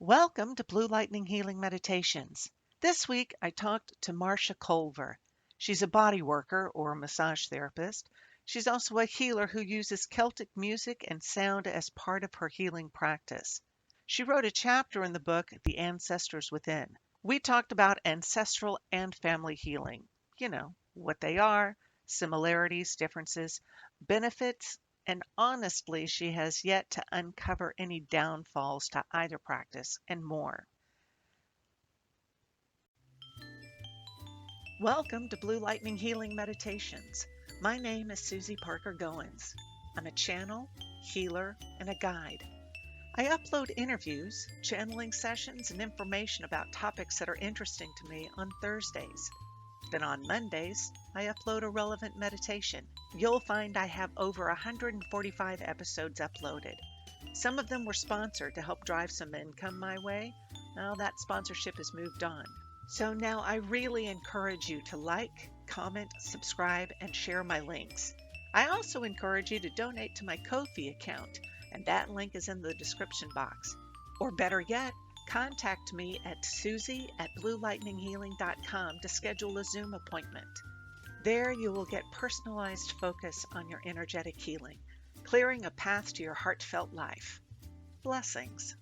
Welcome to Blue Lightning Healing Meditations. This week I talked to Marcia Colver. She's a body worker or massage therapist. She's also a healer who uses Celtic music and sound as part of her healing practice. She wrote a chapter in the book, The Ancestors Within. We talked about ancestral and family healing. What they are, similarities, differences, benefits, and honestly, she has yet to uncover any downfalls to either practice and more. Welcome to Blue Lightning Healing Meditations. My name is Susie Parker Goins. I'm a channel, healer, and a guide. I upload interviews, channeling sessions, and information about topics that are interesting to me on Thursdays. Then on Mondays, I upload a relevant meditation. You'll find I have over 145 episodes uploaded. Some of them were sponsored to help drive some income my way. Now that sponsorship has moved on. So now I really encourage you to like, comment, subscribe, and share my links. I also encourage you to donate to my Ko-fi account, and that link is in the description box. Or better yet, contact me at susie@bluelightninghealing.com to schedule a Zoom appointment. There you will get personalized focus on your energetic healing, clearing a path to your heartfelt life. Blessings.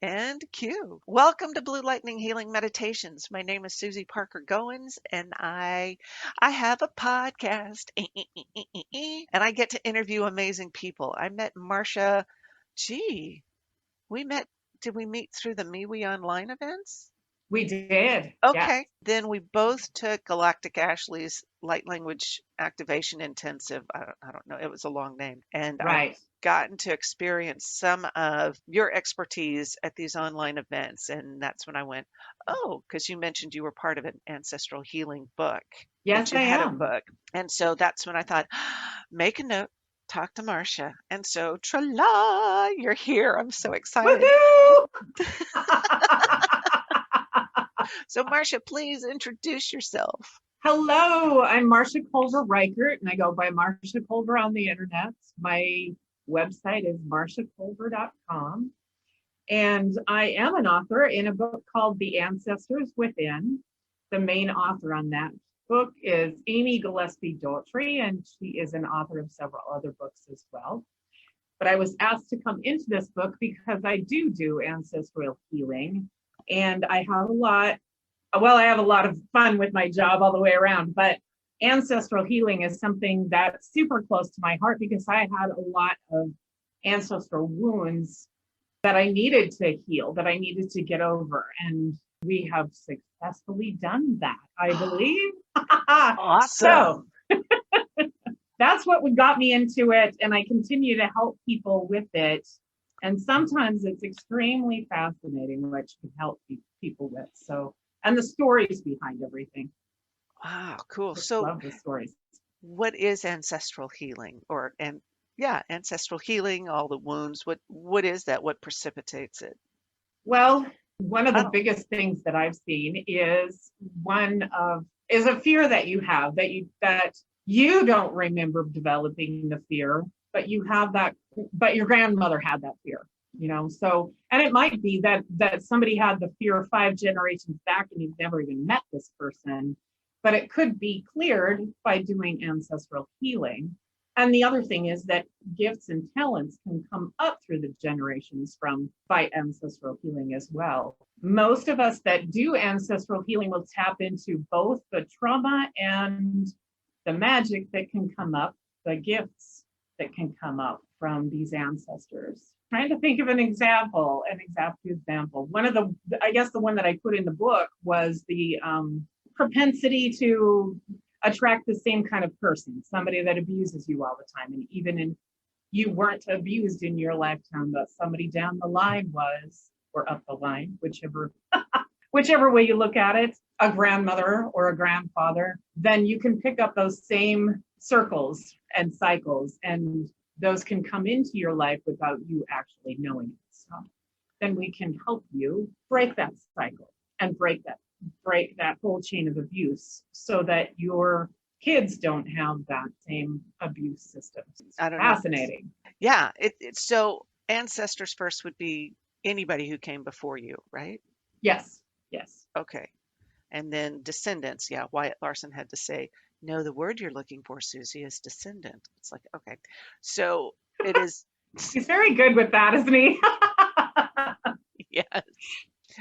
And cue. Welcome to Blue Lightning Healing Meditations. My name is Susie Parker Goins, and I have a podcast, and I get to interview amazing people. I met Marcia. Did we meet through the MeWe Online events? We did. Okay. Yes. Then we both took Galactic Ashley's Light Language Activation Intensive. I don't know. It was a long name. And Right. I've gotten to experience some of your expertise at these online events. And that's when I went, oh, because you mentioned you were part of an Ancestral Healing book. Yes, You I had am. a book. And so that's when I thought, make a note, talk to Marcia. And so, tra-la, you're here. I'm so excited. Woohoo! So, Marcia, please introduce yourself. Hello, I'm Marcia Colver Reichert, and I go by Marcia Colver on the internet. My website is marciacolver.com. And I am an author in a book called The Ancestors Within. The main author on that book is Amy Gillespie Daughtry, and she is an author of several other books as well. But I was asked to come into this book because I do ancestral healing, and I have a lot of fun with my job all the way around, but ancestral healing is something that's super close to my heart because I had a lot of ancestral wounds that I needed to heal, that I needed to get over. And we have successfully done that, I believe. Awesome. So that's what got me into it. And I continue to help people with it. And sometimes it's extremely fascinating what you can help people with. So, and the stories behind everything. Wow, cool. I So, love the stories. what is ancestral healing, ancestral healing, all the wounds? What is that? What precipitates it? Well, one of the biggest things that I've seen is a fear that you have that you don't remember developing the fear, but you have that, but your grandmother had that fear, so, and it might be that somebody had the fear 5 generations back and you've never even met this person, but it could be cleared by doing ancestral healing. And the other thing is that gifts and talents can come up through the generations by ancestral healing as well. Most of us that do ancestral healing will tap into both the trauma and the magic that can come up, the gifts that can come up from these ancestors. Trying to think of an example. One of the one that I put in the book was the propensity to attract the same kind of person, somebody that abuses you all the time. And even you weren't abused in your lifetime, but somebody down the line was, or up the line, whichever way you look at it, a grandmother or a grandfather, then you can pick up those same circles and cycles, and those can come into your life without you actually knowing it. So then we can help you break that cycle and break that whole chain of abuse so that your kids don't have that same abuse system. It's fascinating. Yeah, so ancestors first would be anybody who came before you, right? Yes, yes. Okay. And then descendants. Yeah, Wyatt Larson had to say, no, the word you're looking for, Susie, is descendant. It's like, okay. So it is, He's very good with that, isn't he? yes,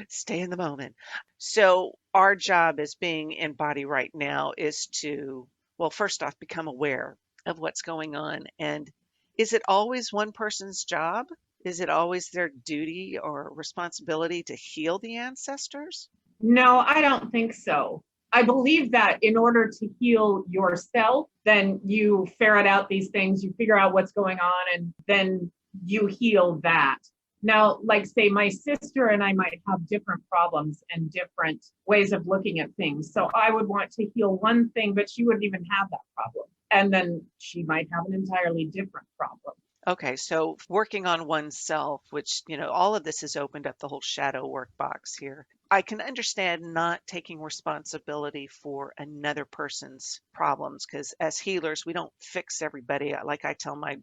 stay in the moment. So our job as being in body right now is to, well, first off, become aware of what's going on. And is it always one person's job? Is it always their duty or responsibility to heal the ancestors? No, I don't think so. I believe that in order to heal yourself, then you ferret out these things, you figure out what's going on, and then you heal that. Now, like say my sister and I might have different problems and different ways of looking at things. So I would want to heal one thing, but she wouldn't even have that problem. And then she might have an entirely different problem. Okay, so working on oneself, which, all of this has opened up the whole shadow work box here. I can understand not taking responsibility for another person's problems because as healers, we don't fix everybody. Like I tell my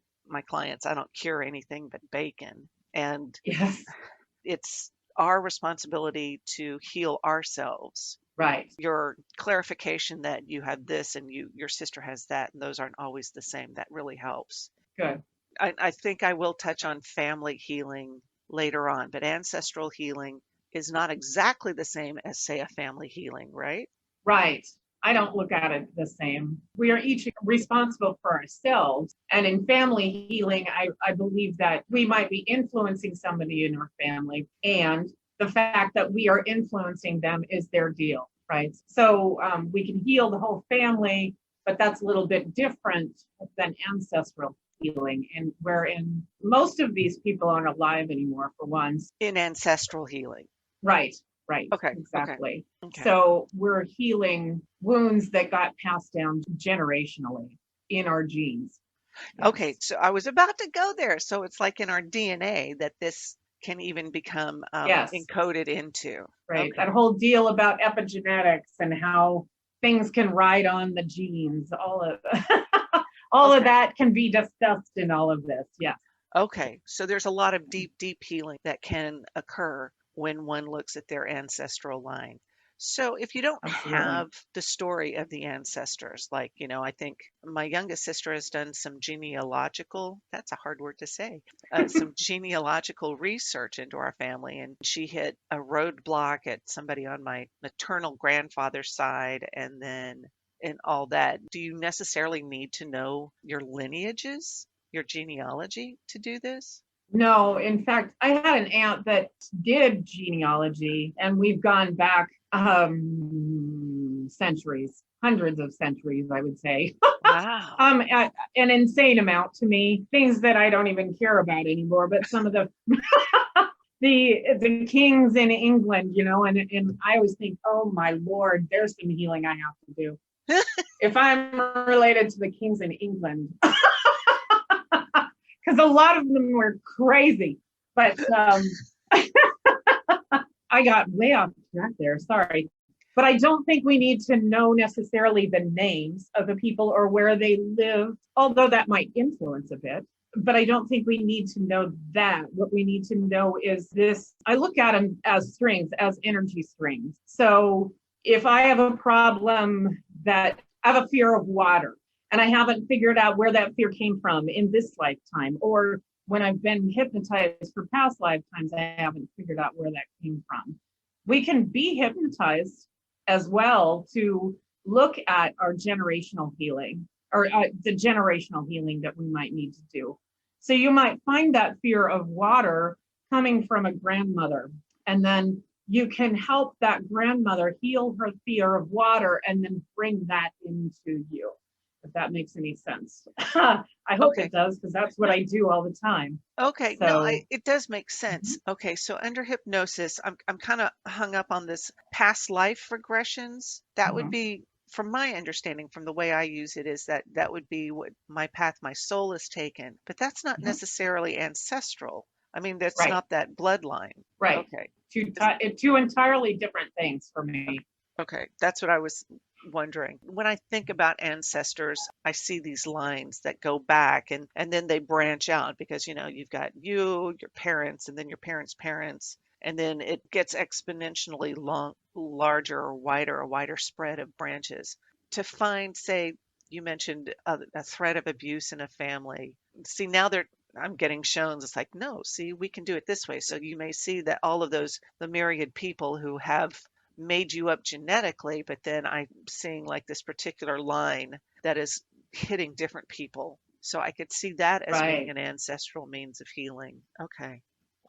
clients, I don't cure anything but bacon. And Yes. it's our responsibility to heal ourselves. Right. Your clarification that you have this and your sister has that, and those aren't always the same, that really helps. Good. I think I will touch on family healing later on, but ancestral healing is not exactly the same as, say, a family healing, right? Right. I don't look at it the same. We are each responsible for ourselves. And in family healing, I believe that we might be influencing somebody in our family. And the fact that we are influencing them is their deal, right? So we can heal the whole family, but that's a little bit different than ancestral healing. And wherein most of these people aren't alive anymore, for once. In ancestral healing. Right. Right, Okay. exactly. Okay. So we're healing wounds that got passed down generationally in our genes. Okay. Yes. So I was about to go there. So it's like in our DNA that this can even become Yes, encoded into. right. Okay. That whole deal about epigenetics and how things can ride on the genes, all of all of Okay. that can be discussed in all of this. Yeah. Okay. So there's a lot of deep, deep healing that can occur when one looks at their ancestral line. So if you don't Absolutely. have the story of the ancestors, like, I think my youngest sister has done some genealogical, that's a hard word to say, some genealogical research into our family. And she hit a roadblock at somebody on my maternal grandfather's side and all that. Do you necessarily need to know your lineages, your genealogy to do this? No, in fact, I had an aunt that did genealogy, and we've gone back centuries, hundreds of centuries, I would say. Wow. An insane amount to me, things that I don't even care about anymore. But some of the the kings in England, and I always think, oh my lord, there's some healing I have to do if I'm related to the kings in England. Because a lot of them were crazy. But I got way off track there. Sorry. But I don't think we need to know necessarily the names of the people or where they live, although that might influence a bit. But I don't think we need to know that. What we need to know is this. I look at them as strings, as energy strings. So if I have a problem that I have a fear of water, and I haven't figured out where that fear came from in this lifetime, or when I've been hypnotized for past lifetimes, I haven't figured out where that came from. We can be hypnotized as well to look at our generational healing or the generational healing that we might need to do. So you might find that fear of water coming from a grandmother, and then you can help that grandmother heal her fear of water and then bring that into you, if that makes any sense. I hope Okay. it does, because that's what I do all the time. Okay. No, So, it does make sense. Okay. So under hypnosis, I'm kind of hung up on this past life regressions. That would mhm, be, from my understanding, from the way I use it, is that would be what my path my soul has taken. But that's not mhm, necessarily ancestral. I mean, that's right, not that bloodline. right. Okay. Two entirely different things for me. Okay. That's what I was wondering. When I think about ancestors, I see these lines that go back and then they branch out because, you've got you, your parents, and then your parents' parents. And then it gets exponentially larger or wider, a wider spread of branches. To find, say, you mentioned a threat of abuse in a family. See, now I'm getting shown it's like, no, see, we can do it this way. So you may see that all of the myriad people who have made you up genetically, but then I'm seeing like this particular line that is hitting different people. So I could see that as being Right. an ancestral means of healing. Okay.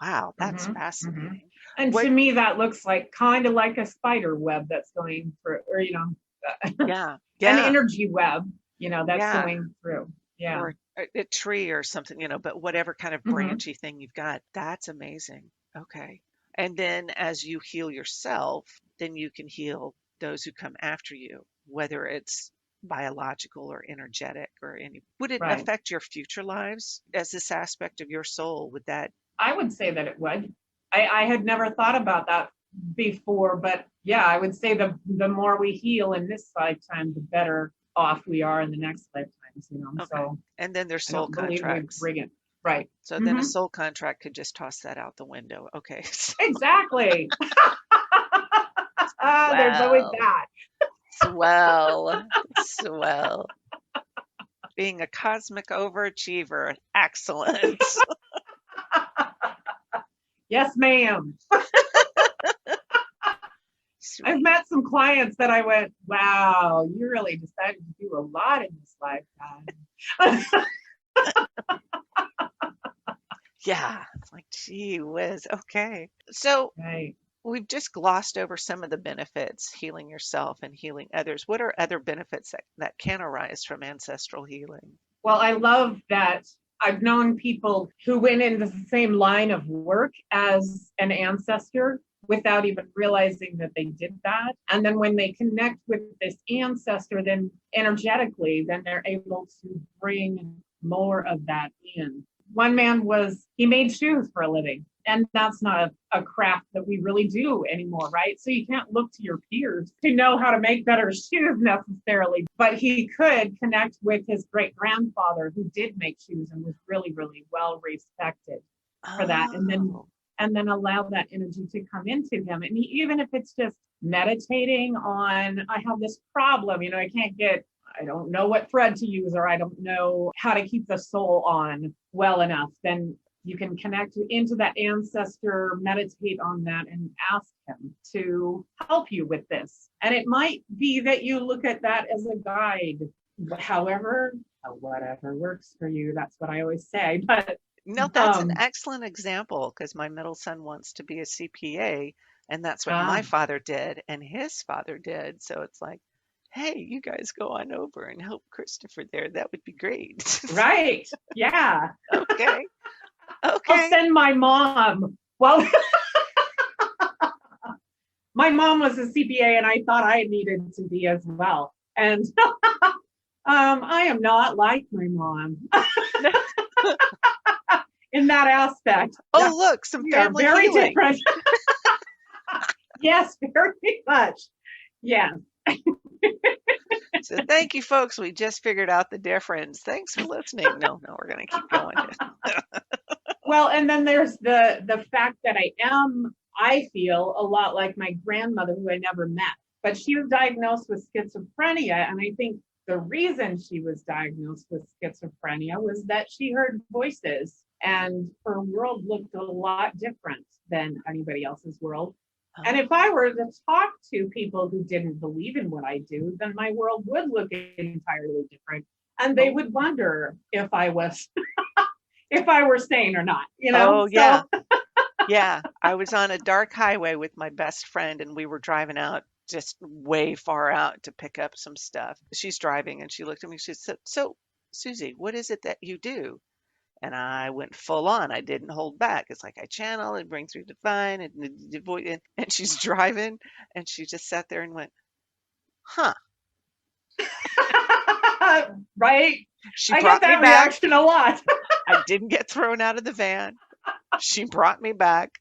Wow, that's Hmm. Hmm. fascinating. And What? to me, that looks like kind of like a spider web that's going through, or, Yeah, an yeah, energy web, that's yeah. going through. Yeah. Or a tree or something, but whatever kind of Hmm. branchy thing you've got, that's amazing. Okay. And then as you heal yourself, then you can heal those who come after you, whether it's biological or energetic or any. Would it Right. affect your future lives as this aspect of your soul? Would that? I would say that it would. I had never thought about that before, but yeah, I would say the more we heal in this lifetime, the better off we are in the next lifetimes. Okay. So And then there's I soul don't believe we contracts. bring it. Right. So then a Hmm. soul contract could just toss that out the window. Okay. Exactly. There's always Wow. that. Swell. Swell. Being a cosmic overachiever. Excellent. Yes, ma'am. I've Sweet. met some clients that I went, wow, you really decided to do a lot in this lifetime. Yeah. It's like, gee whiz. Okay. So Right. we've just glossed over some of the benefits, healing yourself and healing others. What are other benefits that can arise from ancestral healing? Well, I love that I've known people who went into the same line of work as an ancestor without even realizing that they did that. And then when they connect with this ancestor, then energetically, then they're able to bring more of that in. One man he made shoes for a living. And that's not a craft that we really do anymore, right? So you can't look to your peers to know how to make better shoes necessarily, but he could connect with his great grandfather who did make shoes and was really, really well respected for that. Oh, And then allow that energy to come into him. And even if it's just meditating on, I have this problem, I don't know what thread to use, or I don't know how to keep the soul on well enough, then you can connect into that ancestor, meditate on that, and ask him to help you with this. And it might be that you look at that as a guide, however, whatever works for you. That's what I always say. But no, that's an um, excellent example because my middle son wants to be a CPA, and that's what ah, my father did and his father did. So it's like, hey, you guys go on over and help Christopher there. That would be great. right, yeah. Okay. I'll Okay. send my mom. Well, my mom was a CPA, and I thought I needed to be as well. And I am not like my mom in that aspect. Oh, look, some We are family very healing. different. Yes, very much. Yes. So thank you, folks. We just figured out the difference. Thanks for listening. No, no, we're going to keep going. Well, and then there's the fact that I feel a lot like my grandmother, who I never met, but she was diagnosed with schizophrenia. And I think the reason she was diagnosed with schizophrenia was that she heard voices and her world looked a lot different than anybody else's world. And if I Oh, were to talk to people who didn't believe in what I do, then my world would look entirely different. And they oh, would wonder if I were sane or not. oh, yeah. So Yeah. I was on a dark highway with my best friend, and we were driving out just way far out to pick up some stuff. She's driving, and she looked at me. She said, so, Susie, what is it that you do? And I went full on. I didn't hold back. It's like I channel and bring through divine and she's driving and she just sat there and went, huh. right. She I get brought me that back. reaction a lot. I didn't get thrown out of the van. She brought me back.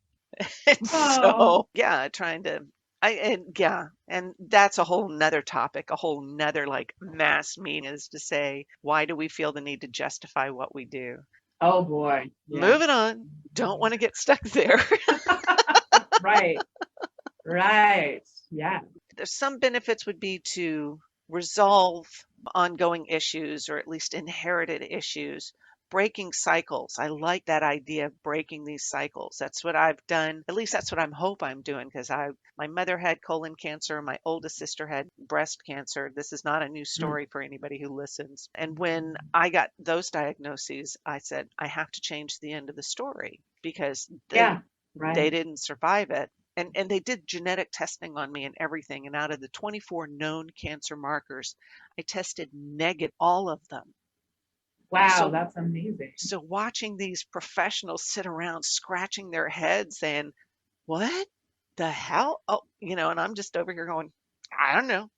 And Oh, so, yeah, trying to And that's a whole nother topic, a whole nother like mass meaning is to say, why do we feel the need to justify what we do? Oh boy. Yes. Moving on. Don't want to get stuck there. Right. Right. Yeah. There's some benefits would be to resolve ongoing issues or at least inherited issues, breaking cycles. I like that idea of breaking these cycles. That's what I've done. At least that's what I'm doing because my mother had colon cancer, my oldest sister had breast cancer. This is not a new Mm. story for anybody who listens. And when I got those diagnoses, I said I have to change the end of the story because Yeah. they Right. didn't survive it. And they did genetic testing on me and everything. And out of the 24 known cancer markers, I tested negative all of them. Wow, So that's amazing. so watching these professionals sit around scratching their heads saying, "What the hell?" Oh, and I'm just over here going, "I don't know.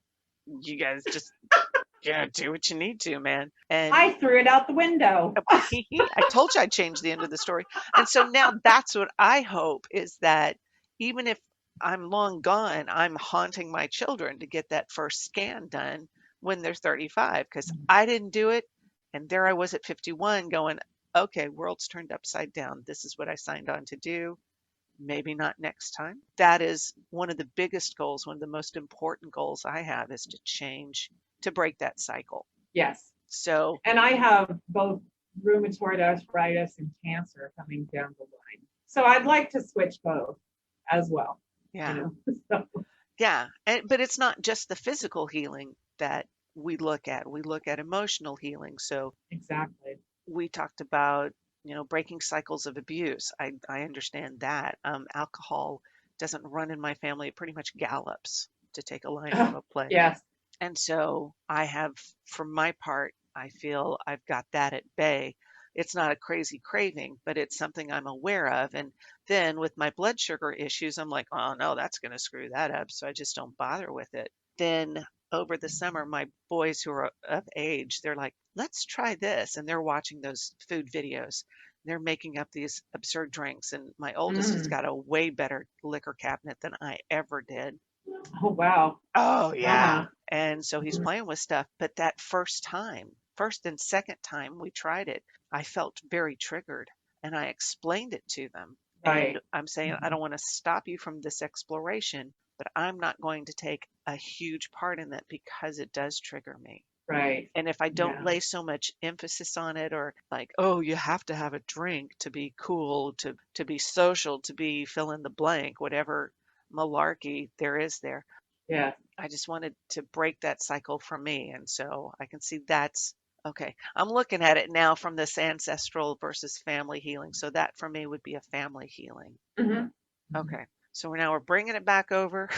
You guys just do what you need to, man." And I threw it out the window. I told you I'd change the end of the story. And so now that's what I hope is that even if I'm long gone, I'm haunting my children to get that first scan done when they're 35 because I didn't do it. And there I was at 51 going, okay, world's turned upside down. This is what I signed on to do. Maybe not next time. That is one of the biggest goals, one of the most important goals I have is to change, to break that cycle. Yes. So, And I have both rheumatoid arthritis and cancer coming down the line. So I'd like to switch both as well. yeah. So, Yeah, but it's not just the physical healing that we look at. We look at emotional healing. So exactly. we talked about, breaking cycles of abuse. I understand that. Alcohol doesn't run in my family. It pretty much gallops, to take a line from a play. Yes. And so I have, for my part, I feel I've got that at bay. It's not a crazy craving, but it's something I'm aware of. And then with my blood sugar issues, I'm like, oh no, that's going to screw that up. So I just don't bother with it. Then over the summer, my boys who are of age, they're like, let's try this. And they're watching those food videos. They're making up these absurd drinks. And my oldest has Mm. got a way better liquor cabinet than I ever did. Oh, wow. Oh, Uh-huh. yeah. And so he's Mhm. playing with stuff. But that first and second time we tried it, I felt very triggered. And I explained it to them. And Right. I'm saying, I Mhm. don't want to stop you from this exploration, but I'm not going to take a huge part in that because it does trigger me. Right. And if I don't Yeah. lay so much emphasis on it or like, oh, you have to have a drink to be cool, to be social, to be fill in the blank, whatever malarkey there is there. Yeah. I just wanted to break that cycle for me. And so I can see that's okay. I'm looking at it now from this ancestral versus family healing. So that for me would be a family healing. Mhm. Mhm. Okay. So now we're bringing it back over,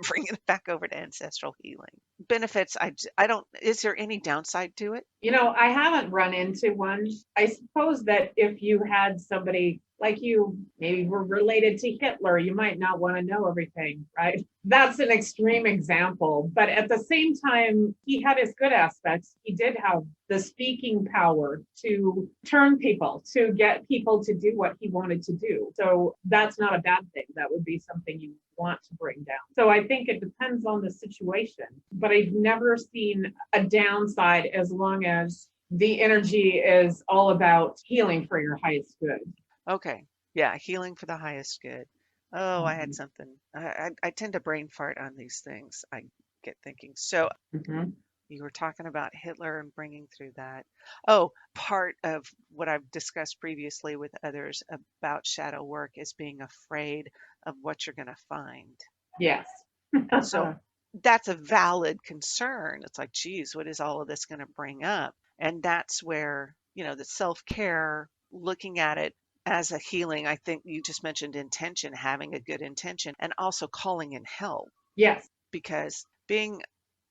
bringing it back over to ancestral healing. Benefits, I don't, is there any downside to it? I haven't run into one. I suppose that if you had somebody like you, maybe were related to Hitler, you might not want to know everything, right? That's an extreme example. But at the same time, he had his good aspects. He did have the speaking power to turn people, to get people to do what he wanted to do. So that's not a bad thing. That would be something you want to bring down. So I think it depends on the situation, but I've never seen a downside as long as the energy is all about healing for your highest good. Okay. Yeah, healing for the highest good. Oh, I had Mhm. something. I tend to brain fart on these things. I get thinking. So Mhm. you were talking about Hitler and bringing through that. Oh, part of what I've discussed previously with others about shadow work is being afraid of what you're going to find. Yes. And so that's a valid concern. It's like, geez, what is all of this going to bring up? And that's where, the self care, looking at it as a healing, I think you just mentioned intention, having a good intention, and also calling in help Yes. because being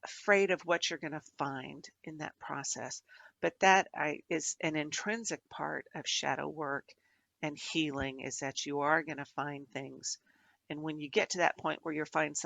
afraid of what you're going to find in that process. But is an intrinsic part of shadow work and healing is that you are going to find things. And when you get to that point where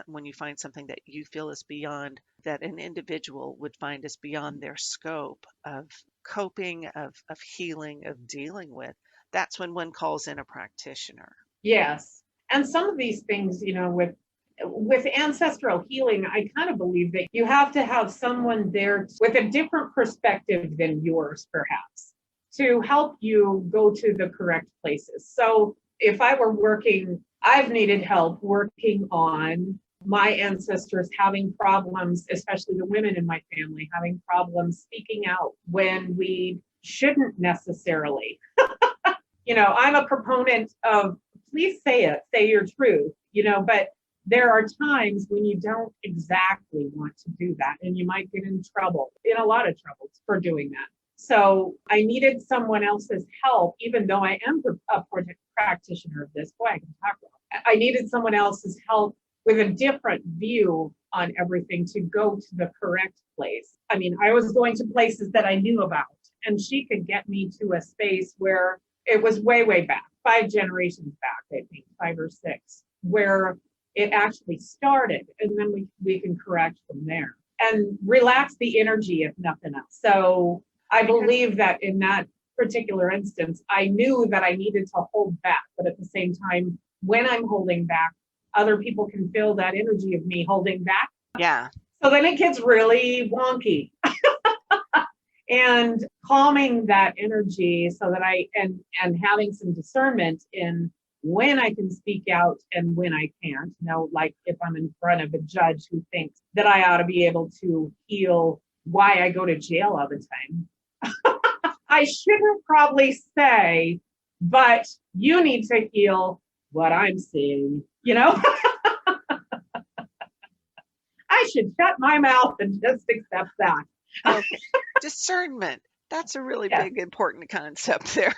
when you find something that you feel is beyond that an individual would find is beyond their scope of coping, of healing, of dealing with, that's when one calls in a practitioner. Yes. And some of these things, with with ancestral healing, I kind of believe that you have to have someone there with a different perspective than yours, perhaps, to help you go to the correct places. So if I were working, I've needed help working on my ancestors having problems, especially the women in my family, having problems speaking out when we shouldn't necessarily. I'm a proponent of please say it, say your truth, but there are times when you don't exactly want to do that, and you might get in a lot of trouble for doing that. So I needed someone else's help, even though I am a practitioner of this. Boy, I can talk about. I needed someone else's help with a different view on everything to go to the correct place. I mean, I was going to places that I knew about, and she could get me to a space where it was way, way back, 5 generations back, I think, 5 or 6, where it actually started, and then we can correct from there and relax the energy, if nothing else. So I believe that in that particular instance, I knew that I needed to hold back, but at the same time, when I'm holding back, other people can feel that energy of me holding back. Yeah. So then it gets really wonky. And calming that energy so that and having some discernment in when I can speak out and when I can't. Like if I'm in front of a judge who thinks that I ought to be able to heal why I go to jail all the time. I shouldn't probably say, but you need to heal what I'm seeing, I should shut my mouth and just accept that. Okay. Discernment. That's a really big, important concept there.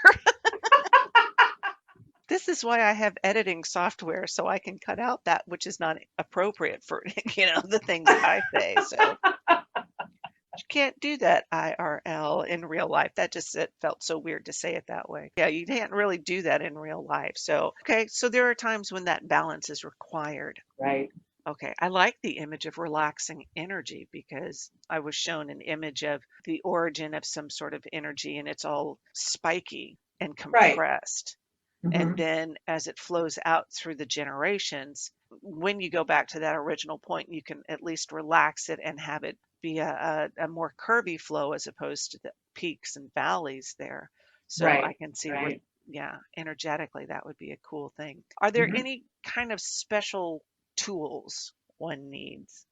This is why I have editing software, so I can cut out that which is not appropriate for, the things that I say. So you can't do that IRL in real life. It felt so weird to say it that way. Yeah, you can't really do that in real life. So, okay, so there are times when that balance is required. Right. Okay, I like the image of relaxing energy because I was shown an image of the origin of some sort of energy and it's all spiky and compressed. Right. And then as it flows out through the generations, when you go back to that original point, you can at least relax it and have it be a more curvy flow as opposed to the peaks and valleys there. So I can see where, energetically, that would be a cool thing. Are there any kind of special tools one needs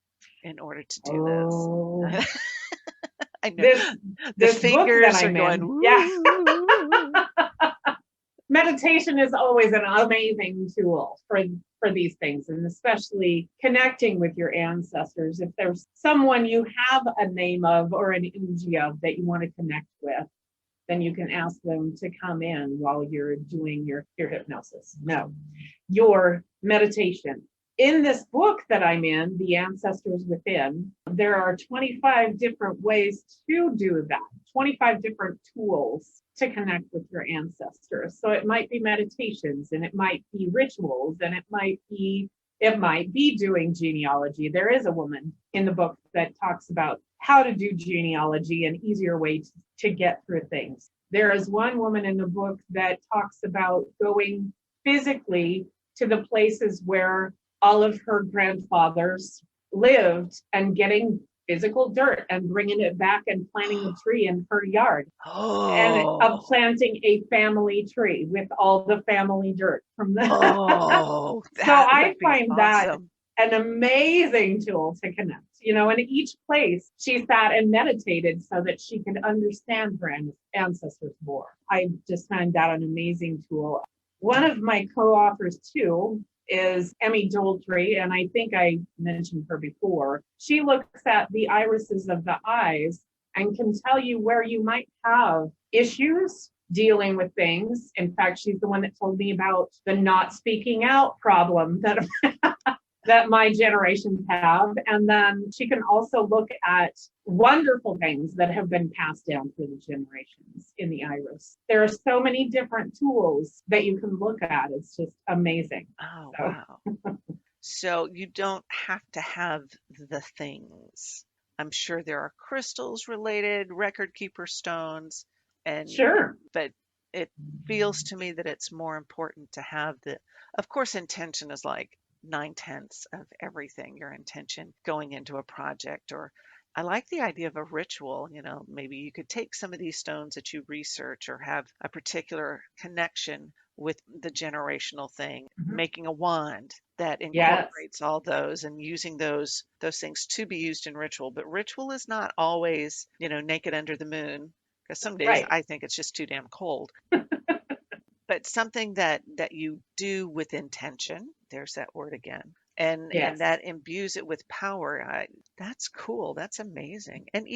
in order to do this? I know the fingers are going. Meditation is always an amazing tool for these things, and especially connecting with your ancestors. If there's someone you have a name of or an energy of that you want to connect with, then you can ask them to come in while you're doing your hypnosis. No, your meditation. In this book that I'm in, The Ancestors Within, there are 25 different ways to do that, 25 different tools to connect with your ancestors. So it might be meditations, and it might be rituals, and it might be doing genealogy. There is a woman in the book that talks about how to do genealogy, an easier way to get through things. There is one woman in the book that talks about going physically to the places where all of her grandfathers lived and getting physical dirt and bringing it back and planting a tree in her yard. And planting a family tree with all the family dirt from that. So I find that an amazing tool to connect, and each place she sat and meditated so that she could understand her ancestors more. I just find that an amazing tool. One of my co-authors too is Emmy Doultree, and I think I mentioned her before. She looks at the irises of the eyes and can tell you where you might have issues dealing with things. In fact, she's the one that told me about the not speaking out problem that that my generations have. And then she can also look at wonderful things that have been passed down through the generations in the iris. There are so many different tools that you can look at. It's just amazing. Oh, wow. So you don't have to have the things. I'm sure there are crystals related, record keeper stones, and sure. But it feels to me that it's more important to have of course, intention is like 9/10 of everything, your intention going into a project. Or I like the idea of a ritual. Maybe you could take some of these stones that you research or have a particular connection with the generational thing, making a wand that incorporates all those and using those things to be used in ritual. But ritual is not always, naked under the moon, because some days I think it's just too damn cold. But something that you do with intention, there's that word again, and that imbues it with power. That's cool. That's amazing. And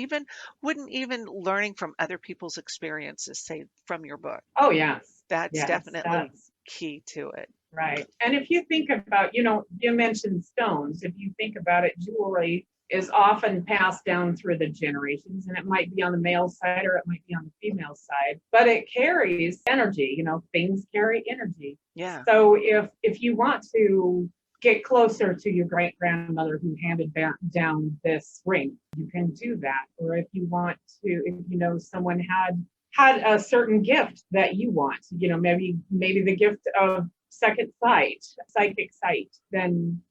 wouldn't even learning from other people's experiences, say from your book. Oh, yes. That's definitely key to it. Right. And if you think about, you mentioned stones. If you think about it, jewelry is often passed down through the generations, and it might be on the male side or it might be on the female side, but it carries energy. Things carry energy. Yeah. So if you want to get closer to your great grandmother who handed down this ring, you can do that. Or if you want to, if someone had a certain gift that you want, maybe the gift of second sight, psychic sight, then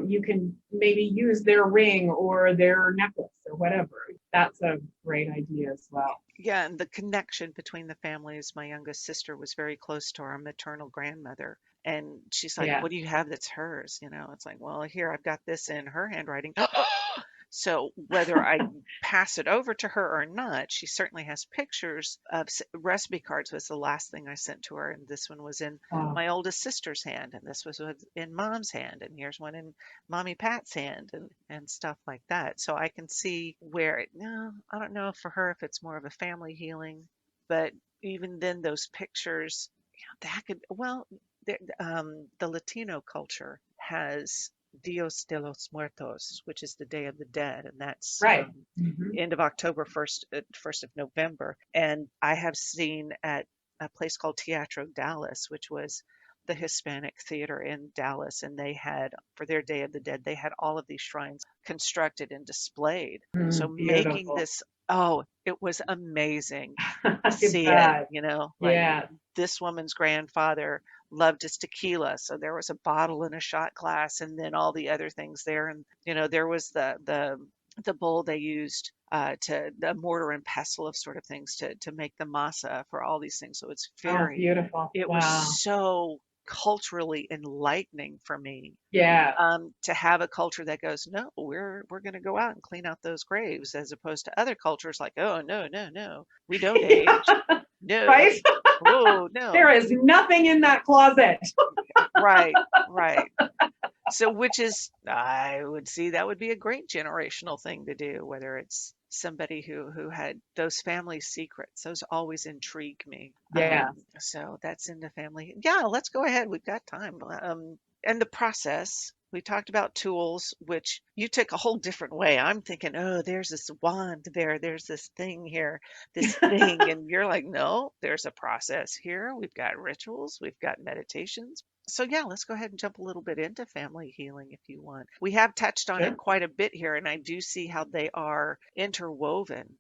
you can maybe use their ring or their necklace or whatever. That's a great idea as well. Yeah, and the connection between the families. My youngest sister was very close to our maternal grandmother. And she's like, what do you have that's hers? It's like, well, here, I've got this in her handwriting. So whether I pass it over to her or not, she certainly has pictures of recipe cards. Was the last thing I sent to her. And this one was in my oldest sister's hand. And this was in Mom's hand. And here's one in Mommy Pat's hand and stuff like that. So I can see where, I don't know for her if it's more of a family healing. But even then, those pictures, that could, the Latino culture has Dios de los Muertos, which is the Day of the Dead, and that's end of October, 1st of November. And I have seen at a place called Teatro Dallas, which was the Hispanic theater in Dallas, and they had, for their Day of the Dead, they had all of these shrines constructed and displayed. So beautiful. Making this, it was amazing to see it, this woman's grandfather loved his tequila, so there was a bottle and a shot glass, and then all the other things there. And there was the bowl they used to the mortar and pestle of sort of things to make the masa for all these things. So it's very beautiful. It was so culturally enlightening for me. To have a culture that goes, no, we're going to go out and clean out those graves, as opposed to other cultures like, oh, no, we don't age. No. Right? Oh, no. There is nothing in that closet. Right. So I would see that would be a great generational thing to do, whether it's somebody who had those family secrets. Those always intrigue me. So that's in the family. Yeah, let's go ahead. We've got time. And the process. We talked about tools, which you took a whole different way. I'm thinking, oh, there's this wand there. There's this thing here, this thing. And you're like, no, there's a process here. We've got rituals. We've got meditations. So yeah, let's go ahead and jump a little bit into family healing if you want. We have touched on it quite a bit here, and I do see how they are interwoven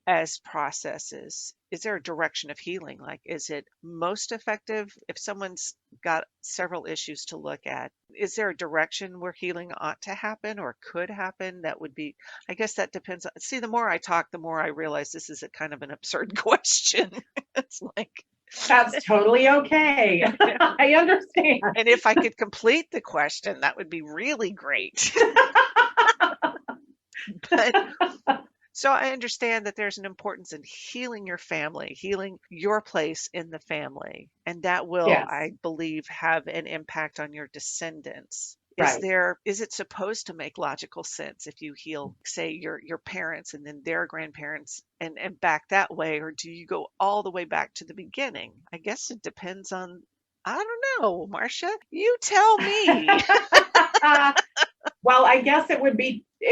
as processes. Is there a direction of healing? Like, is it most effective if someone's got several issues to look at? Is there a direction where healing ought to happen or could happen? That would be, I guess that depends. See, the more I talk, the more I realize this is a kind of an absurd question. It's like, that's totally okay. I understand. And if I could complete the question, that would be really great. But so I understand that there's an importance in healing your family, healing your place in the family, and that will, I believe, have an impact on your descendants. Is it supposed to make logical sense if you heal, say, your parents and then their grandparents and back that way, or do you go all the way back to the beginning? I guess it depends on, I don't know, Marcia, you tell me. Well, I guess it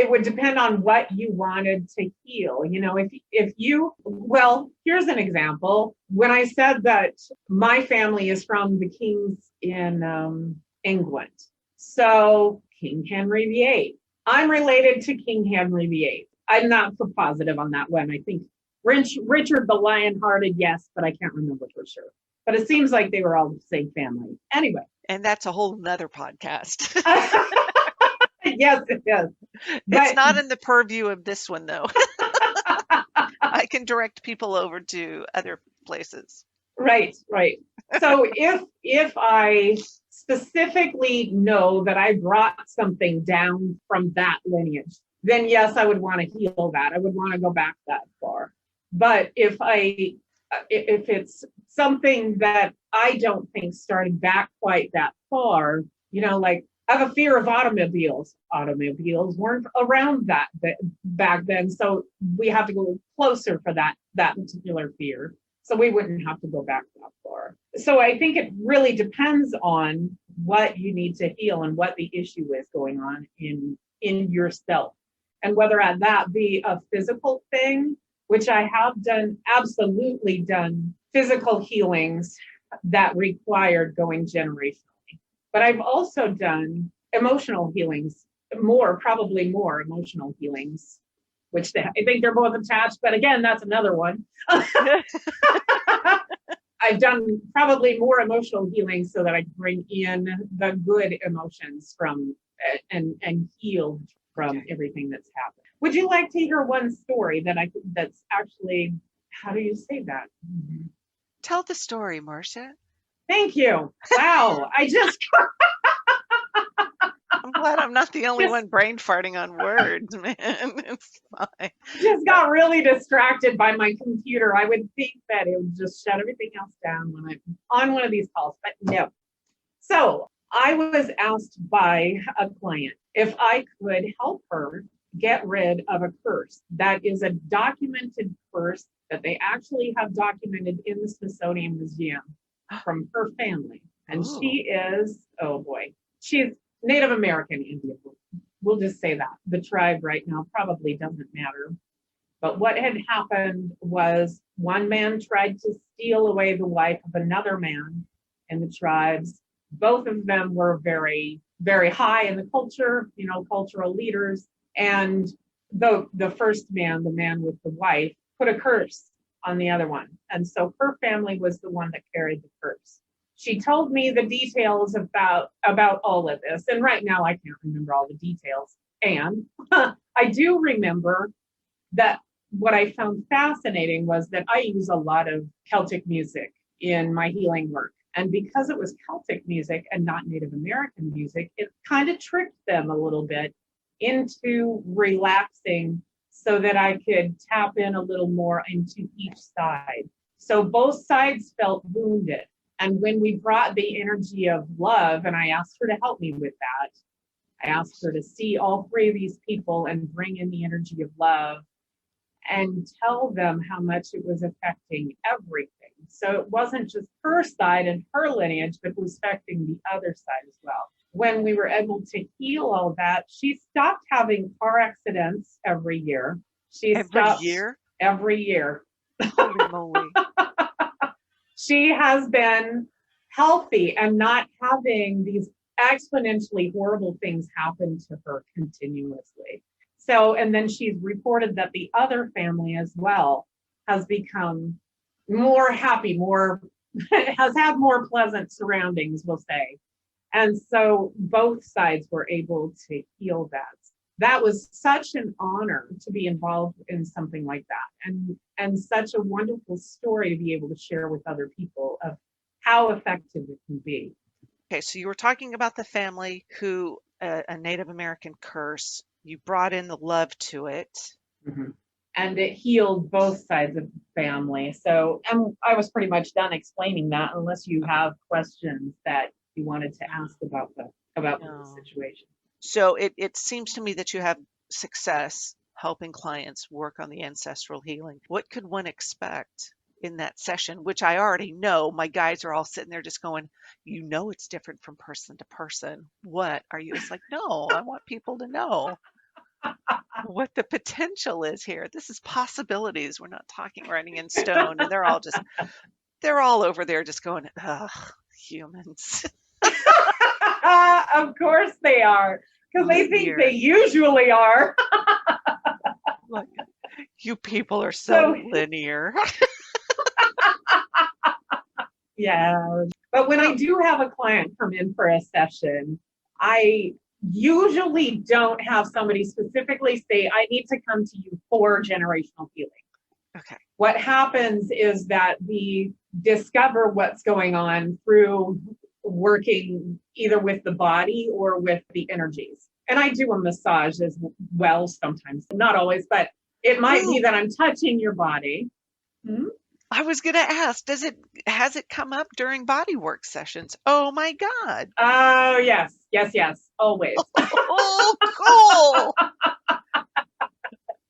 would depend on what you wanted to heal. Here's an example. When I said that my family is from the kings in England, so King Henry VIII. I'm related to King Henry VIII. I'm not so positive on that one. I think Richard the Lion-Hearted, yes, but I can't remember for sure. But it seems like they were all the same family. Anyway. And that's a whole nother podcast. Yes, it is. It's But not in the purview of this one, though. I can direct people over to other places. right, right. So if I specifically know that I brought something down from that lineage, then yes, I would want to heal that. I would want to go back that far. But if it's something that I don't think started back quite that far, like I have a fear of automobiles. Automobiles weren't around back then, so we have to go closer for that particular fear. So we wouldn't have to go back that far. So I think it really depends on what you need to heal and what the issue is going on in yourself, and whether that be a physical thing, which I have absolutely done physical healings that required going generationally. But I've also done emotional healings, probably more emotional healings, which I think they're both attached, but again, that's another one. I've done probably more emotional healing so that I can bring in the good emotions from and heal from everything that's happened. Would you like to hear one story that's actually, how do you say that? Mm-hmm. Tell the story, Marcia. Thank you. Wow. I'm glad I'm not the only one brain farting on words, man. It's fine. Just got really distracted by my computer. I would think that it would just shut everything else down when I'm on one of these calls, but no. So I was asked by a client if I could help her get rid of a curse that is a documented curse that they actually have documented in the Smithsonian Museum from her family. And she is, she's Native American Indian. We'll just say that. The tribe right now probably doesn't matter. But what had happened was one man tried to steal away the wife of another man in the tribes. Both of them were very, very high in the culture, cultural leaders. And the first man, the man with the wife, put a curse on the other one. And so her family was the one that carried the curse. She told me the details about all of this. And right now I can't remember all the details. And I do remember that what I found fascinating was that I use a lot of Celtic music in my healing work. And because it was Celtic music and not Native American music, it kind of tricked them a little bit into relaxing so that I could tap in a little more into each side. So both sides felt wounded. And when we brought the energy of love, and I asked her to help me with that, I asked her to see all three of these people and bring in the energy of love and tell them how much it was affecting everything. So it wasn't just her side and her lineage, but it was affecting the other side as well. When we were able to heal all that, she stopped having car accidents every year. Every year. Holy moly. She has been healthy and not having these exponentially horrible things happen to her continuously. So, and then she's reported that the other family as well has become more happy, has had more pleasant surroundings, we'll say. And so both sides were able to heal that. That was such an honor to be involved in something like that, and such a wonderful story to be able to share with other people of how effective it can be. Okay, so you were talking about the family who a Native American curse. You brought in the love to it. Mm-hmm. And it healed both sides of the family. So I was pretty much done explaining that, unless you have questions that you wanted to ask about the situation. So it seems to me that you have success helping clients work on the ancestral healing. What could one expect in that session, which I already know? My guys are all sitting there just going, it's different from person to person. What are you? It's like, no, I want people to know what the potential is here. This is possibilities. We're not talking writing in stone. And they're all over there just going, ugh, humans. Of course they are, because they think they usually are. Like, you people are so linear. Yeah. But when I Oh, do have a client come in for a session, I usually don't have somebody specifically say, I need to come to you for generational healing. okay. What happens is that we discover what's going on through working either with the body or with the energies. And I do a massage as well sometimes, not always, but it might be Ooh, that I'm touching your body. Hmm? I was gonna ask, has it come up during bodywork sessions? Oh my God. Oh, yes, yes, yes, always. Oh, cool.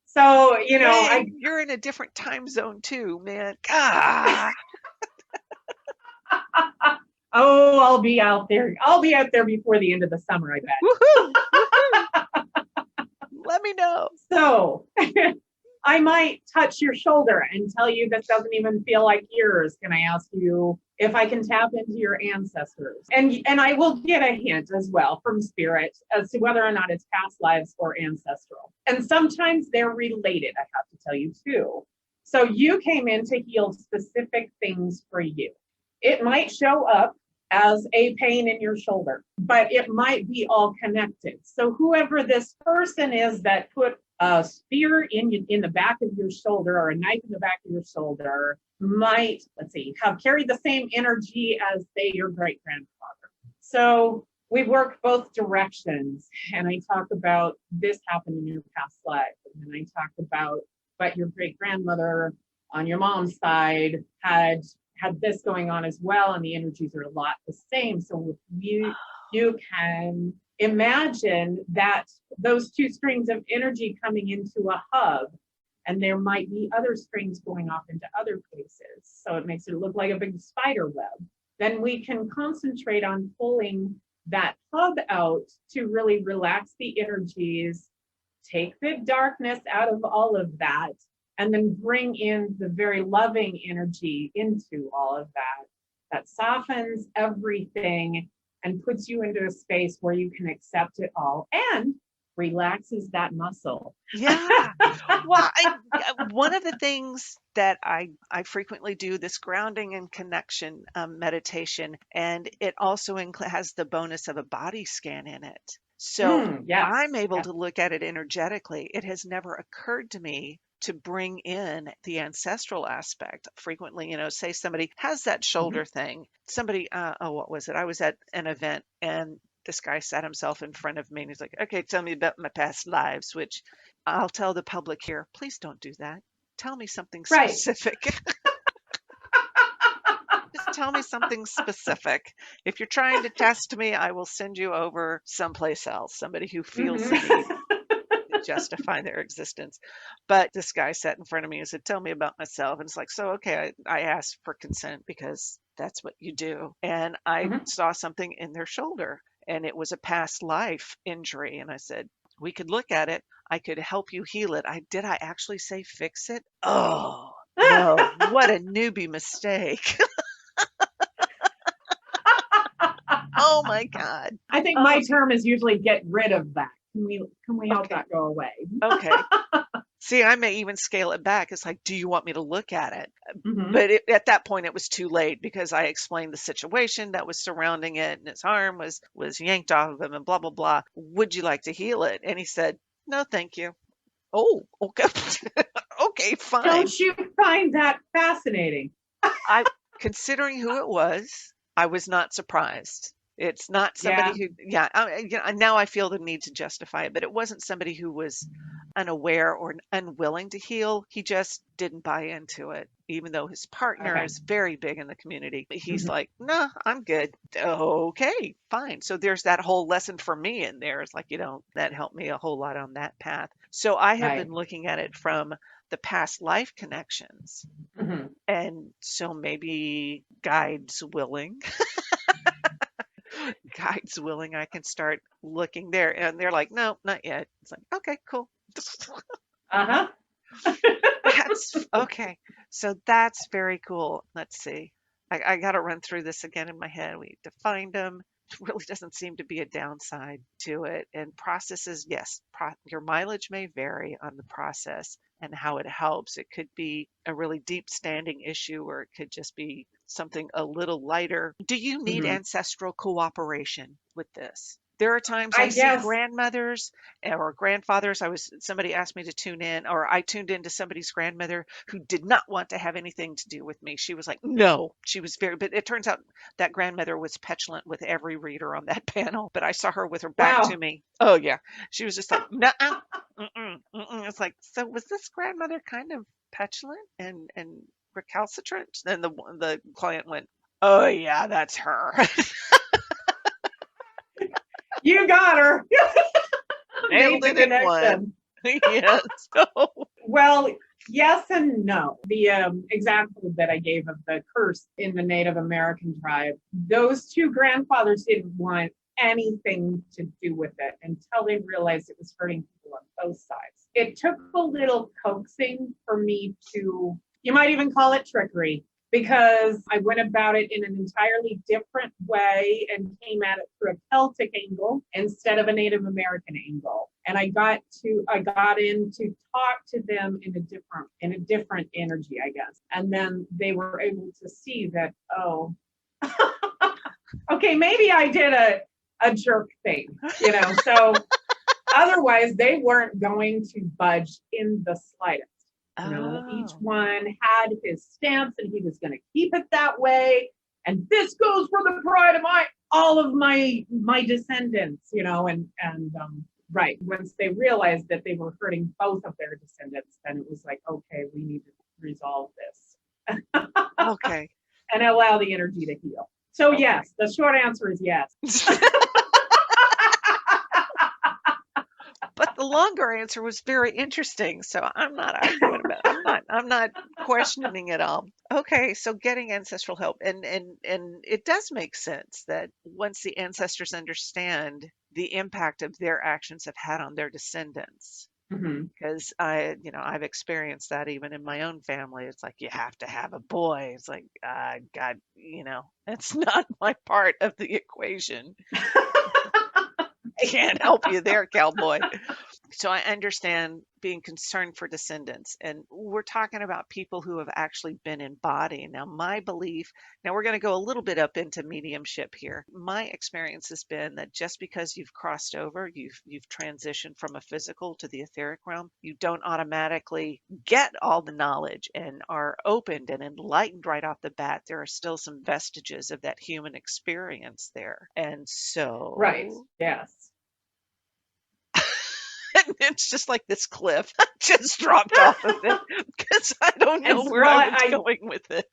So, Dang, you're in a different time zone too, man. Ah, oh, I'll be out there. I'll be out there before the end of the summer, I bet. woohoo, woohoo. Let me know. So, I might touch your shoulder and tell you this doesn't even feel like yours. Can I ask you if I can tap into your ancestors? And I will get a hint as well from spirit as to whether or not it's past lives or ancestral. And sometimes they're related, I have to tell you too. So you came in to heal specific things for you. It might show up as a pain in your shoulder, but it might be all connected. So whoever this person is that put a spear in the back of your shoulder or a knife in the back of your shoulder might, let's see, have carried the same energy as, say, your great grandfather. So we work both directions, and I talk about this happened in your past life, and then I talk about but your great grandmother on your mom's side had this going on as well, and the energies are a lot the same. So you can imagine that those two strings of energy coming into a hub, and there might be other strings going off into other places. So it makes it look like a big spider web. Then we can concentrate on pulling that hub out to really relax the energies, take the darkness out of all of that, and then bring in the very loving energy into all of that softens everything and puts you into a space where you can accept it all and relaxes that muscle. Yeah. Well, one of the things that I frequently do this grounding and connection meditation, and it also has the bonus of a body scan in it. So Yes, I'm able yes. to look at it energetically. It has never occurred to me to bring in the ancestral aspect. Frequently, say somebody has that Mhm. shoulder thing. Somebody, oh, what was it? I was at an event and this guy sat himself in front of me and he's like, okay, tell me about my past lives, which I'll tell the public here, please don't do that. Tell me something Right. specific. Just tell me something specific. If you're trying to test me, I will send you over someplace else, somebody who feels Mhm. the need to justify their existence. But this guy sat in front of me and said, tell me about myself. And it's like, so, okay, I asked for consent because that's what you do. And I Mhm. saw something in their shoulder and it was a past life injury. And I said, we could look at it. I could help you heal it. Did I actually say fix it? Oh, no. What a newbie mistake. Oh my God. I think Oh, my term is usually get rid of that. Can we help okay. that go away? Okay. See, I may even scale it back. It's like, do you want me to look at it? Mhm. But at that point, it was too late because I explained the situation that was surrounding it, and his arm was yanked off of him, and blah blah blah. Would you like to heal it? And he said, no, thank you. Oh, okay, okay, fine. Don't you find that fascinating? I considering who it was, I was not surprised. It's not somebody Yeah. who, yeah, now I feel the need to justify it, but it wasn't somebody who was unaware or unwilling to heal. He just didn't buy into it, even though his partner Okay. is very big in the community. He's Mhm. like, nah, I'm good. Okay, fine. So there's that whole lesson for me in there. It's like, that helped me a whole lot on that path. So I have Right. been looking at it from the past life connections. Mhm. And so maybe guides willing, guides willing, I can start looking there. And they're like, no, not yet. It's like, okay, cool. Uh-huh. That's okay. So that's very cool. Let's see. I got to run through this again in my head. We defined them, really doesn't seem to be a downside to it. And processes, yes, your mileage may vary on the process and how it helps. It could be a really deep standing issue, or it could just be something a little lighter. Do you need Mhm. ancestral cooperation with this? There are times I I see guess. grandmothers or grandfathers. Somebody asked me to tune in, or I tuned into somebody's grandmother who did not want to have anything to do with me. She was like, no, she was but it turns out that grandmother was petulant with every reader on that panel. But I saw her with her back to Wow. me. Oh yeah, she was just like, nah, it's like, so was this grandmother kind of petulant and recalcitrant? Then the client went, oh yeah, that's her. You got her. Made Nailed the it in one. connection. Yes. So, Well, yes and no. The example that I gave of the curse in the Native American tribe, those two grandfathers didn't want anything to do with it until they realized it was hurting people on both sides. It took a little coaxing for me to, you might even call it trickery, because I went about it in an entirely different way and came at it through a Celtic angle instead of a Native American angle. And I got in to talk to them in a different energy, I guess. And then they were able to see that, oh, okay, maybe I did a jerk thing, so otherwise they weren't going to budge in the slightest. Each oh, one had his stance and he was going to keep it that way. And this goes for the pride of all of my descendants, right. Once they realized that they were hurting both of their descendants, then it was like, okay, we need to resolve this okay. and allow the energy to heal. So Okay. yes, the short answer is yes. But the longer answer was very interesting, so I'm not arguing about I'm not questioning it all. Okay, so getting ancestral help, and it does make sense that once the ancestors understand the impact of their actions have had on their descendants, Mm-hmm. because I've experienced that even in my own family. It's like you have to have a boy. It's like God, it's not my part of the equation. Can't help you there, cowboy. So I understand being concerned for descendants. And we're talking about people who have actually been in body. Now, my belief, now we're going to go a little bit up into mediumship here. My experience has been that just because you've crossed over, you've transitioned from a physical to the etheric realm, you don't automatically get all the knowledge and are opened and enlightened right off the bat. There are still some vestiges of that human experience there. And Right. so Yes. and it's just like this cliff. I just dropped off of it because I don't know where I was going with it.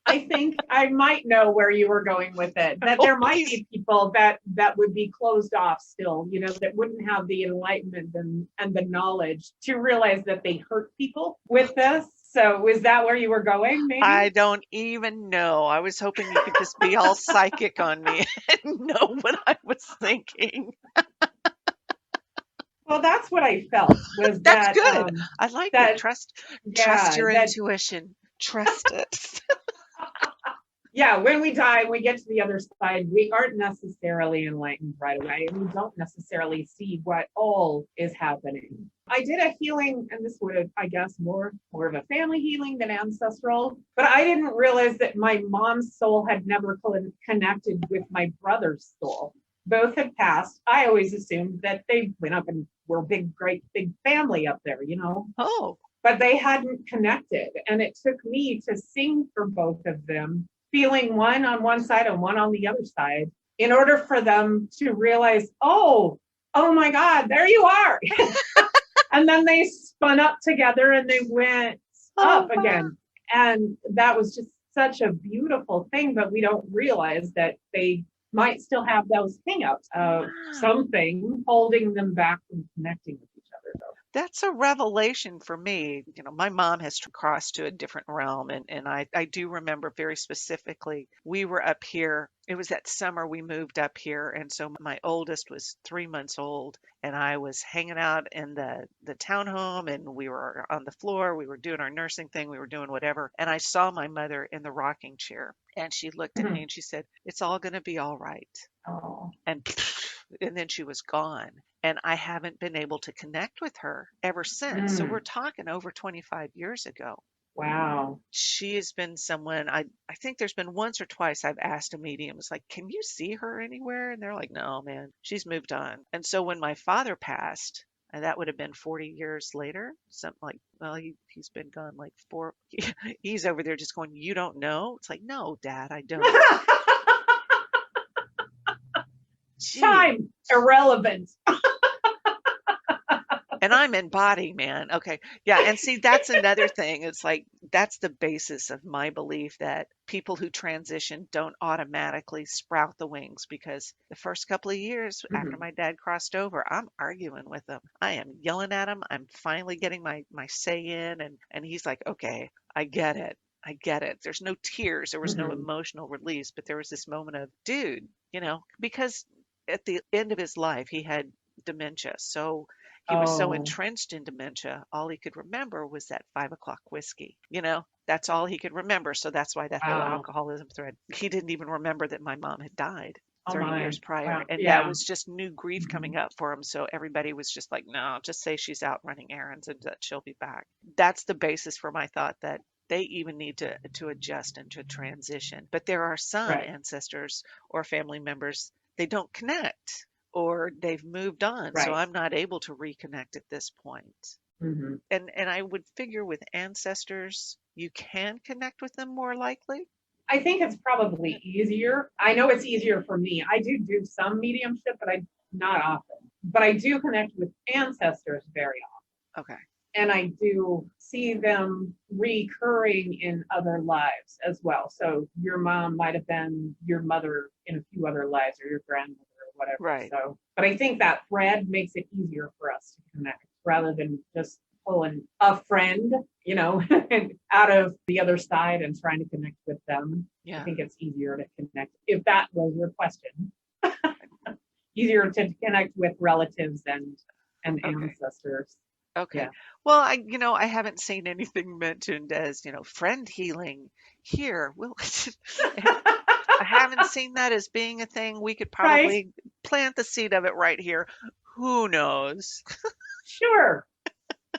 I think I might know where you were going with it. That Oh, there might please. be people that would be closed off still, that wouldn't have the enlightenment and the knowledge to realize that they hurt people with this. So is that where you were going, I maybe? don't even know. I was hoping you could just be all psychic on me and know what I was thinking. Well, that's what I felt was That's that good. I like it. that Trust yeah, your that intuition. Trust it. yeah, when we die, we get to the other side, we aren't necessarily enlightened right away, and we don't necessarily see what all is happening. I did a healing, and this would have, I guess, more of a family healing than ancestral, but I didn't realize that my mom's soul had never connected with my brother's soul. Both had passed. I always assumed that they went up and were great big family up there, Oh, but they hadn't connected. And it took me to sing for both of them, feeling one on one side and one on the other side, in order for them to realize, oh my God, there you are. And then they spun up together and they went oh, up again. And that was just such a beautiful thing, but we don't realize that they might still have those hangups of wow. something holding them back from connecting with each other. Though. That's a revelation for me. My mom has crossed to a different realm, and I do remember very specifically. We were up here. It was that summer we moved up here, and so my oldest was 3 months old, and I was hanging out in the townhome, and we were on the floor. We were doing our nursing thing. We were doing whatever, and I saw my mother in the rocking chair, and she looked at me Mhm. and she said, "It's all going to be all right." Oh. And and then she was gone, and I haven't been able to connect with her ever since. So we're Mm. talking over 25 years ago. Wow. She has been someone, I think there's been once or twice I've asked a medium, it's like, "Can you see her anywhere?" And they're like, "No, man, she's moved on." And so when my father passed, and that would have been 40 years later, something like, well, he's been gone like four. He's over there just going, "You don't know?" It's like, "No, Dad, I don't." Gee. Time irrelevant. And I'm in body, man. Okay. Yeah. And see, that's another thing. It's like, that's the basis of my belief that people who transition don't automatically sprout the wings, because the first couple of years after Mhm. my dad crossed over, I'm arguing with him. I am yelling at him. I'm finally getting my say in. And he's like, "Okay, I get it. I get it." There's no tears. There was no Mhm. emotional release, but there was this moment of, dude, because at the end of his life, he had dementia. So he was so Oh. entrenched in dementia, all he could remember was that 5 o'clock whiskey. That's all he could remember. So that's why that whole Wow. alcoholism thread, he didn't even remember that my mom had died Oh 30 years my. prior. Wow. And that Yeah. was just new grief coming Mhm. up for him. So everybody was just like, "No, just say she's out running errands and that she'll be back." That's the basis for my thought that they even need to adjust and to transition. But there are some Right. ancestors or family members, they don't connect, or they've moved on, so Right. I'm not able to reconnect at this point. Mhm. And I would figure with ancestors, you can connect with them more likely. I think it's probably easier. I know it's easier for me. I do some mediumship, but I not often. But I do connect with ancestors very often. Okay. And I do see them recurring in other lives as well. So your mom might have been your mother in a few other lives, or your grandmother or whatever. Right. So, but I think that thread makes it easier for us to connect rather than just pulling a friend, out of the other side and trying to connect with them. I Yeah. think it's easier to connect, if that was your question, easier to connect with relatives and Okay. ancestors. Okay. Yeah. Well, I haven't seen anything mentioned as, friend healing here. Well, I haven't seen that as being a thing. We could Right. probably plant the seed of it right here. Who knows? Sure.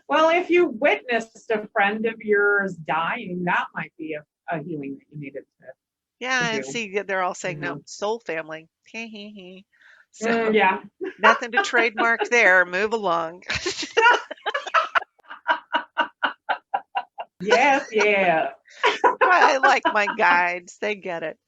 Well, if you witnessed a friend of yours dying, that might be a healing that you needed to Yeah, and do. see, they're all saying no, Mhm. soul family. Hee hee hee. So Yeah. nothing to trademark there. Move along. Yes, yeah. I like my guides. They get it.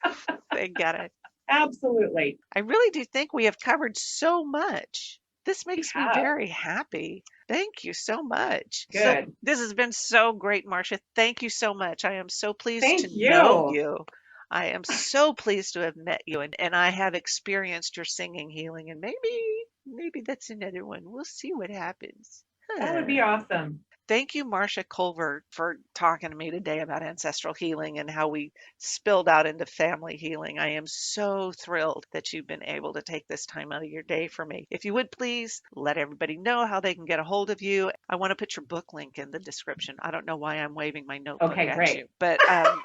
They get it. Absolutely. I really do think we have covered so much. This We makes me have. very happy. Thank you so much. So Good. this has been so great, Marcia. Thank you so much. I am so pleased to Thank know you. you. I am so pleased to have met you, and I have experienced your singing healing, and maybe that's another one. We'll see what happens. That would Huh. be awesome. Thank you, Marcia Colver, for talking to me today about ancestral healing and how we spilled out into family healing. I am so thrilled that you've been able to take this time out of your day for me. If you would please let everybody know how they can get a hold of you. I want to put your book link in the description. I don't know why I'm waving my notebook Okay, at great. you, but I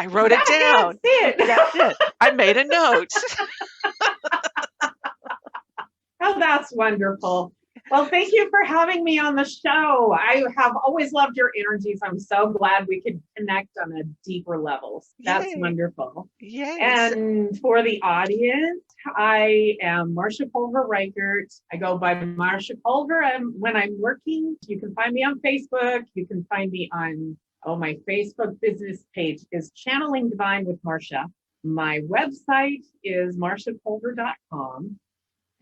wrote it I can't down. see it. That's it. I made a note. Oh, that's wonderful. Well, thank you for having me on the show. I have always loved your energies. I'm so glad we could connect on a deeper level. That's Yay. wonderful. Yay. And for the audience, I am Marcia Colver Reichert. I go by Marcia Colver. When I'm working, you can find me on Facebook. You can find me on, my Facebook business page is Channeling Divine with Marcia. My website is marciacolver.com.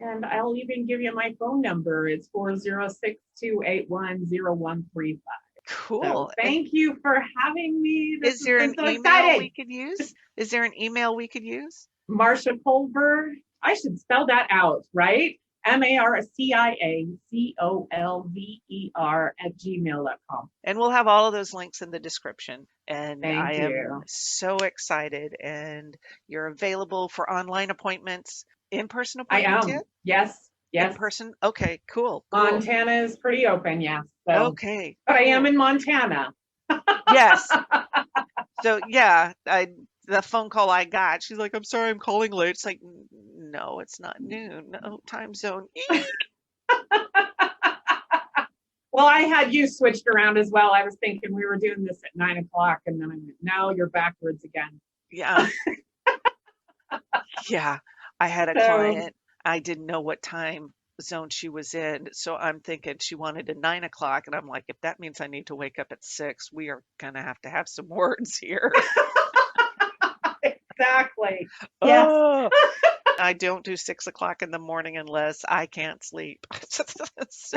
And I'll even give you my phone number. It's 406-281-0135. So Cool. And thank you for having me. This is has there been an so email we exciting. could use? Is there an email we could use? Marcia Colver. I should spell that out, right? marciacolver@gmail.com. And we'll have all of those links in the description. And I Thank am you. so excited. And you're available for online appointments, in-person I appointments am. yet? Yes, In yes. person? Okay, cool, cool. Montana is pretty open, yes. So, Okay, but I am cool. in Montana. Yes. So yeah, the phone call I got, she's like, I'm sorry I'm calling late. It's like, no, it's not noon. No, time zone. Well, I had you switched around as well. I was thinking we were doing this at 9 o'clock, and then I went, no, you're backwards again. Yeah. Yeah. I had a So, client. I didn't know what time zone she was in. So I'm thinking she wanted a 9 o'clock. And I'm like, if that means I need to wake up at 6, we are gonna have some words here. exactly. Yes. Oh, I don't do 6 o'clock in the morning unless I can't sleep. So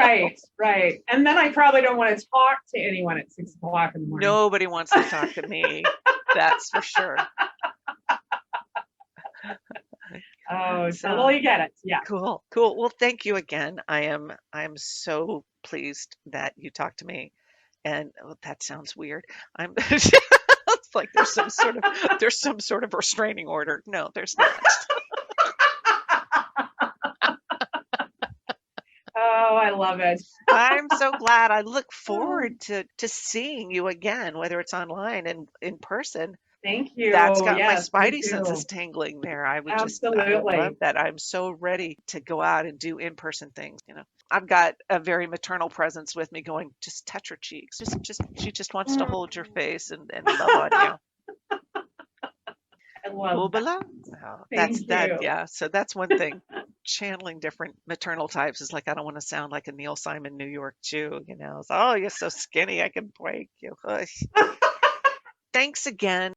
Right, right. And then I probably don't want to talk to anyone at 6 o'clock in the morning. nobody wants to talk to me. That's for sure. Oh, So totally get it. Yeah. cool, cool. Well, thank you again. I am so pleased that you talked to me. And oh, that sounds weird. I'm it's like there's some sort of restraining order. No, there's not. Oh, I love it. I'm so glad. I look forward to seeing you again, whether it's online and in person. Thank That's you. got my Yes, me spidey senses too. tingling there. I love Absolutely. that. I'm so ready to go out and do in-person things. I've got a very maternal presence with me going, just touch her cheeks. She just wants to Mm. hold your face and love on you. I love that. Bula. Oh, that's Thank that. you. Yeah. So that's one thing. Channeling different maternal types is like I don't want to sound like a Neil Simon New York Jew. It's, oh, you're so skinny, I can break you. Ugh. Thanks again.